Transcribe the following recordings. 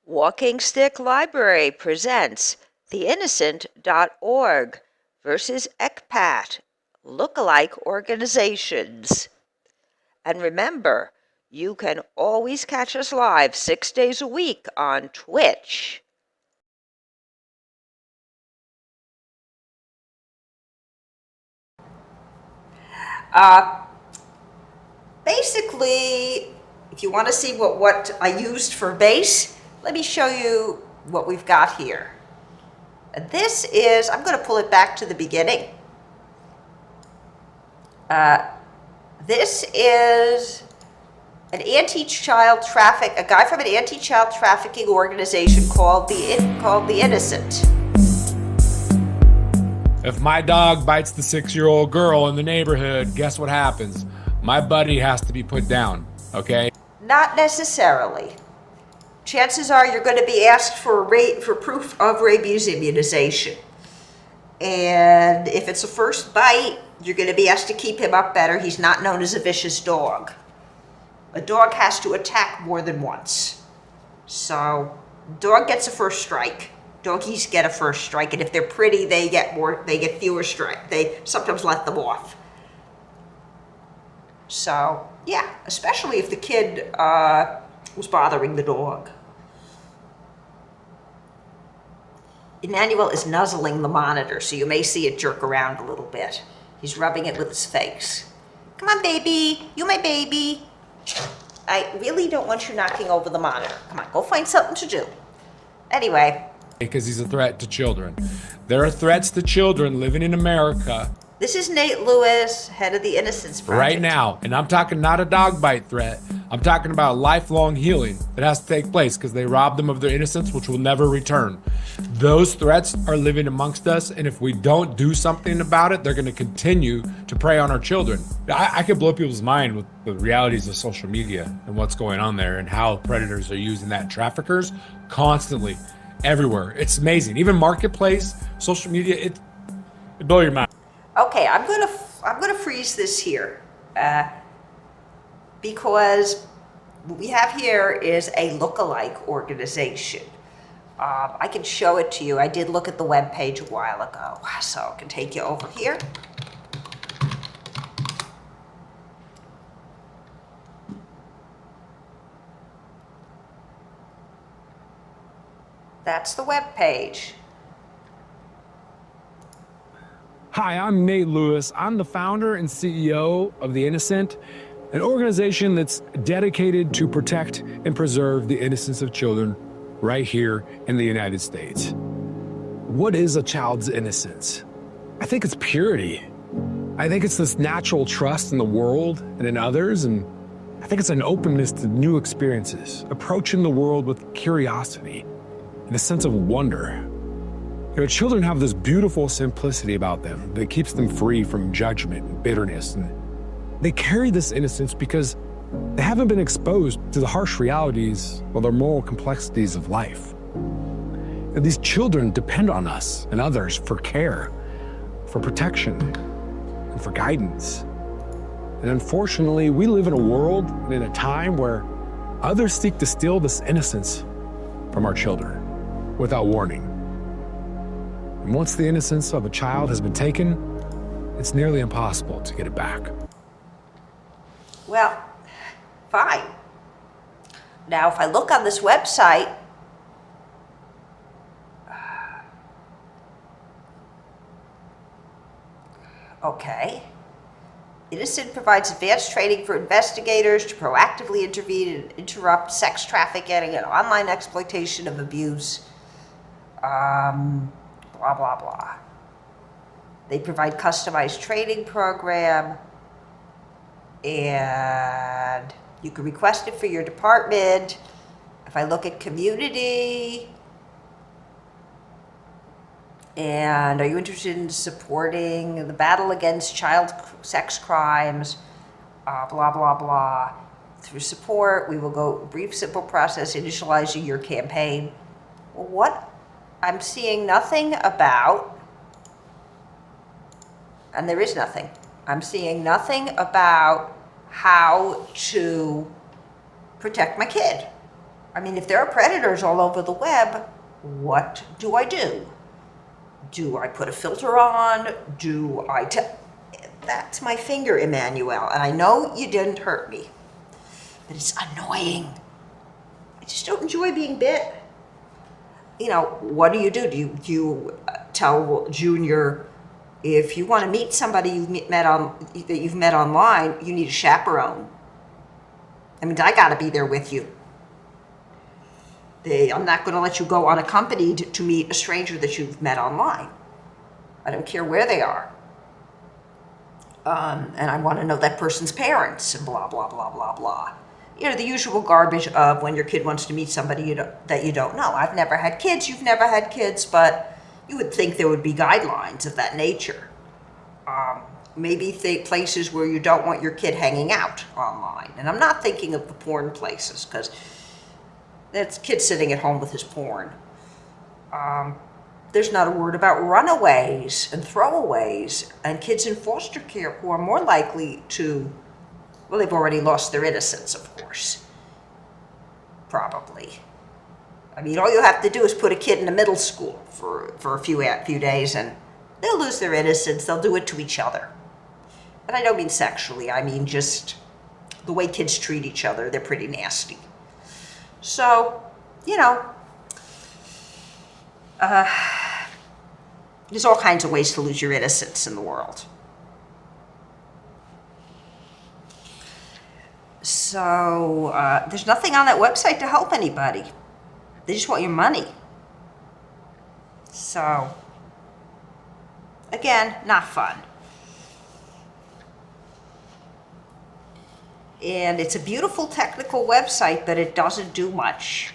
Walking Stick Library presents theinnocent.org versus ECPAT, lookalike organizations. And remember, you can always catch us live 6 days a week on Twitch. Basically, if you want to see what I used for base, let me show you what we've got here. This is, I'm going to pull it back to the beginning. This is a guy from an anti-child trafficking organization called the Innocent. If my dog bites the 6-year-old girl in the neighborhood, guess what happens? My buddy has to be put down, okay? Not necessarily. Chances are you're going to be asked for proof of rabies immunization. And if it's a first bite, you're going to be asked to keep him up better. He's not known as a vicious dog. A dog has to attack more than once. So, dog gets a first strike. Doggies get a first strike, and if they're pretty, they get fewer strikes. They sometimes let them off. So, yeah, especially if the kid was bothering the dog. Emmanuel is nuzzling the monitor, so you may see it jerk around a little bit. He's rubbing it with his face. Come on, baby. You my baby. I really don't want you knocking over the monitor. Come on, go find something to do. Anyway. Because he's a threat to children. There are threats to children living in America. This is Nate Lewis, head of the Innocence Project. Right now, and I'm talking not a dog bite threat. I'm talking about lifelong healing that has to take place because they robbed them of their innocence, which will never return. Those threats are living amongst us, and if we don't do something about it, they're going to continue to prey on our children. I could blow people's mind with the realities of social media and what's going on there and how predators are using that, traffickers, constantly, everywhere. It's amazing. Even marketplace, social media, it blow your mind. Okay, I'm gonna freeze this here because what we have here is a lookalike organization. I can show it to you. I did look at the web page a while ago, so I can take you over here. That's the web page. Hi, I'm Nate Lewis. I'm the founder and CEO of The Innocent, an organization that's dedicated to protect and preserve the innocence of children right here in the United States. What is a child's innocence? I think it's purity. I think it's this natural trust in the world and in others, and I think it's an openness to new experiences, approaching the world with curiosity and a sense of wonder. You know, children have this beautiful simplicity about them that keeps them free from judgment and bitterness. And they carry this innocence because they haven't been exposed to the harsh realities or the moral complexities of life. And these children depend on us and others for care, for protection, and for guidance. And unfortunately, we live in a world and in a time where others seek to steal this innocence from our children without warning. And once the innocence of a child has been taken, it's nearly impossible to get it back. Well, fine. Now, if I look on this website, okay. Innocent provides advanced training for investigators to proactively intervene and interrupt sex trafficking and online exploitation of abuse. Blah, blah, blah. They provide customized training program, and you can request it for your department. If I look at community, and are you interested in supporting the battle against child sex crimes, blah, blah, blah. Through support, we will go brief, simple process initializing your campaign. Well, what? I'm seeing nothing about, and there is nothing. I'm seeing nothing about how to protect my kid. I mean, if there are predators all over the web, what do I do? Do I put a filter on? That's my finger, Emmanuel. And I know you didn't hurt me, but it's annoying. I just don't enjoy being bit. You know, what do? Do you tell Junior, if you want to meet somebody that you've met online, you need a chaperone? I mean, I got to be there with you. I'm not going to let you go unaccompanied to meet a stranger that you've met online. I don't care where they are. And I want to know that person's parents and blah, blah, blah, blah, blah. You know, the usual garbage of when your kid wants to meet somebody that you don't know. I've never had kids, you've never had kids, but you would think there would be guidelines of that nature. Maybe places where you don't want your kid hanging out online. And I'm not thinking of the porn places, because that's kid sitting at home with his porn. There's not a word about runaways and throwaways and kids in foster care who are more likely to, well, they've already lost their innocence, of course. Probably. I mean, all you have to do is put a kid in a middle school for a few days and they'll lose their innocence. They'll do it to each other. And I don't mean sexually. I mean just the way kids treat each other. They're pretty nasty. So, you know, there's all kinds of ways to lose your innocence in the world. So there's nothing on that website to help anybody. They just want your money. So, again, not fun. And it's a beautiful technical website, but it doesn't do much.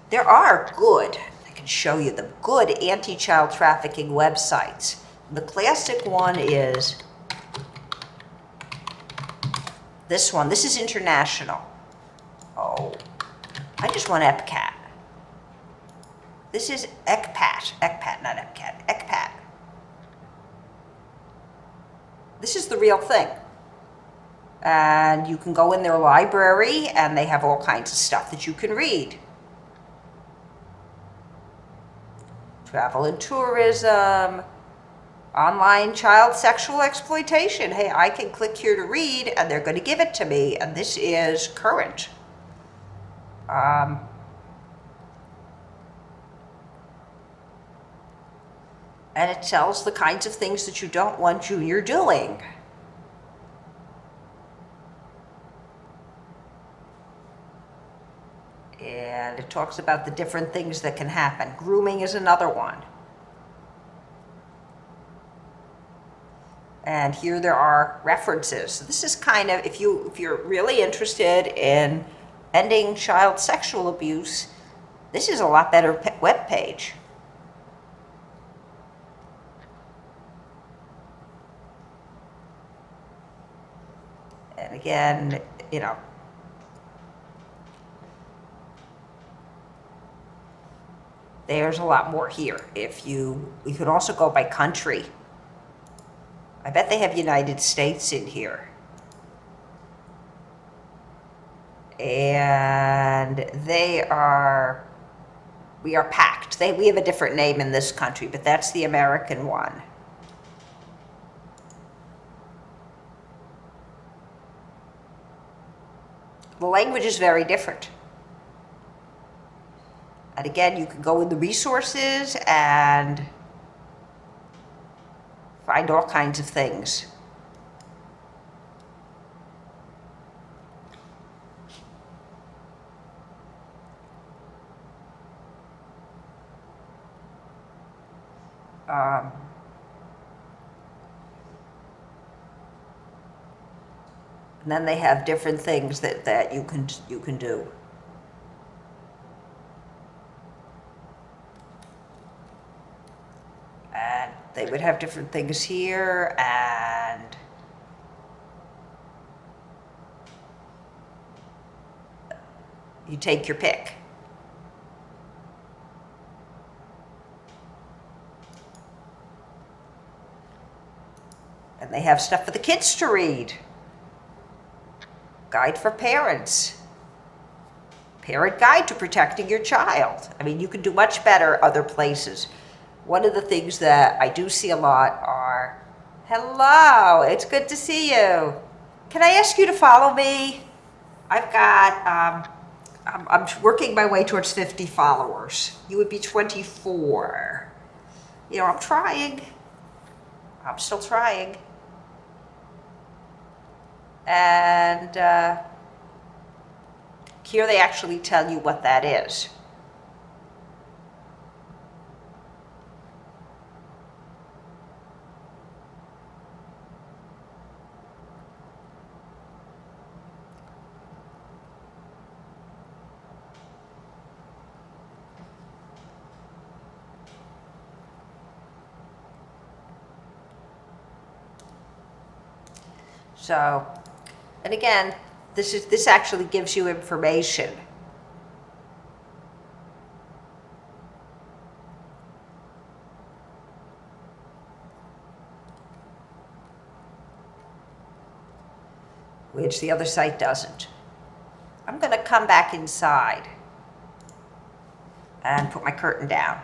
There are good, I can show you them, good anti-child trafficking websites. The classic one is this one. This is international. Oh, I just want ECPAT. This is ECPAT. ECPAT, not ECPAT. ECPAT. This is the real thing. And you can go in their library and they have all kinds of stuff that you can read. Travel and tourism, online child sexual exploitation. Hey, I can click here to read and they're going to give it to me, and this is current. And it tells the kinds of things that you don't want Junior doing. And it talks about the different things that can happen. Grooming is another one. And here there are references. So this is kind of, if you're really interested in ending child sexual abuse, this is a lot better web page. And again, you know, there's a lot more here. You could also go by country. I bet they have United States in here. And we are packed. We have a different name in this country, but that's the American one. The language is very different. And again, you can go in the resources and find all kinds of things. And then they have different things that you can do. And they would have different things here, and you take your pick. And they have stuff for the kids to read. Guide for parents. Parent Guide to Protecting Your Child. I mean, you can do much better other places. One of the things that I do see a lot are, hello, it's good to see you. Can I ask you to follow me? I've got, I'm working my way towards 50 followers. You would be 24. You know, I'm trying. I'm still trying. And here they actually tell you what that is. So, and again, this actually gives you information. Which the other site doesn't. I'm going to come back inside and put my curtain down.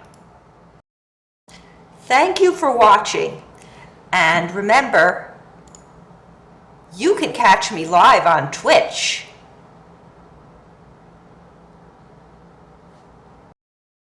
Thank you for watching, and remember, you can catch me live on Twitch.